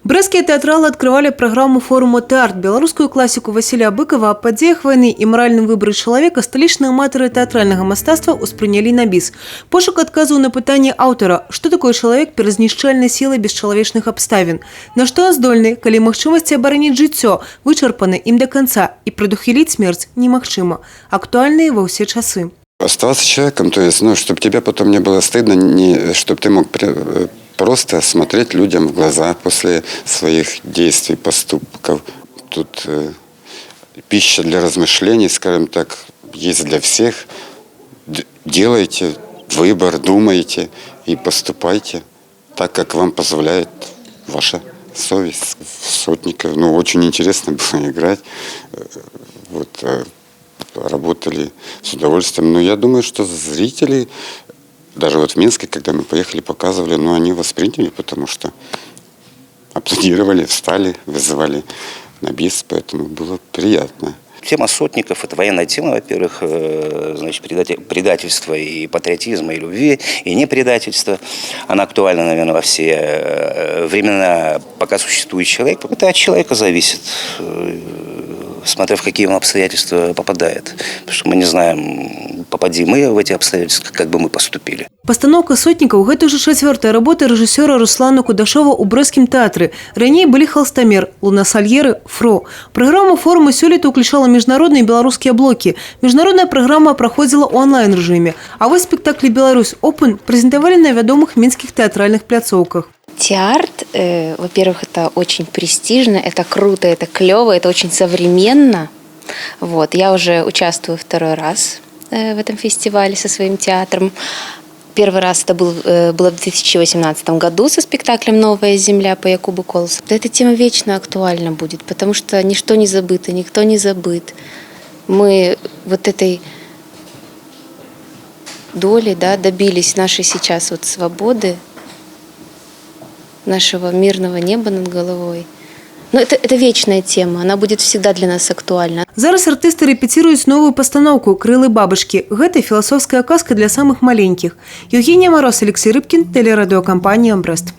Брэсцкія тэатралы открывали программу форума «Тэарт», белорусскую классику Василия Быкова о падзеях войны и моральном выборе человека столичные аматоры тэатрального мастацтва успрынялі на бис. Пошук отказу на пытанне автора, что такое человек перад знішчальнай силой бесчеловечных обставин, на что он здольны, калі магчымасці абараніць жыццё вычарпаны им до конца и предухилить смерть немагчыма, актуальные во все часы. Оставаться человеком, то есть, чтобы тебе потом не было стыдно, чтобы ты мог просто смотреть людям в глаза после своих действий, поступков. Тут пища для размышлений, скажем так, есть для всех. Делайте выбор, думайте и поступайте так, как вам позволяет ваша совесть. Сотников, очень интересно было играть. Работали с удовольствием. Но я думаю, что зрители, даже в Минске, когда мы поехали, показывали, они восприняли, потому что аплодировали, встали, вызывали на бис, поэтому было приятно. Тема сотников – это военная тема, во-первых, значит, предательство и патриотизма, и любви, и непредательство. Она актуальна, наверное, во все времена, пока существует человек. Это от человека зависит, смотря в какие он обстоятельства попадает. Потому что мы не знаем, попади мы в эти обстоятельства, как бы мы поступили. Постановка «Сотникаў» – гэта ўжо чацвёртая работа рэжысёра Руслана Кудашова ў брэсцкім тэатры. Раней былі «Холстомер», «Луна Сальеры», «Фро». Праграма форума сёлета ўключала міжнародныя і беларускія блокі. Міжнародная праграма праходзіла ў онлайн-рэжыме. А вось спектаклі «Беларусь Опен» прэзентавалі на вядомых мінскіх тэатральных пляцоўках. Теарт, во-первых, это очень престижно, это круто, это клево, это очень современно. Я уже участвую второй раз в этом фестивале со своим театром. Первый раз это было в 2018 году со спектаклем «Новая земля» по Якубу Колосу. Эта тема вечно актуальна будет, потому что ничто не забыто, никто не забыт. Мы этой доли добились нашей сейчас свободы, нашего мирного неба над головой. Это вечная тема, она будет всегда для нас актуальна. Зараз артисты рэпеціруюць новую пастаноўку «Крылы бабушки». Гэта філасофская казка для самых маленьких. Евгения Мороз, Алексей Рыбкин, телерадиокомпания «Брест».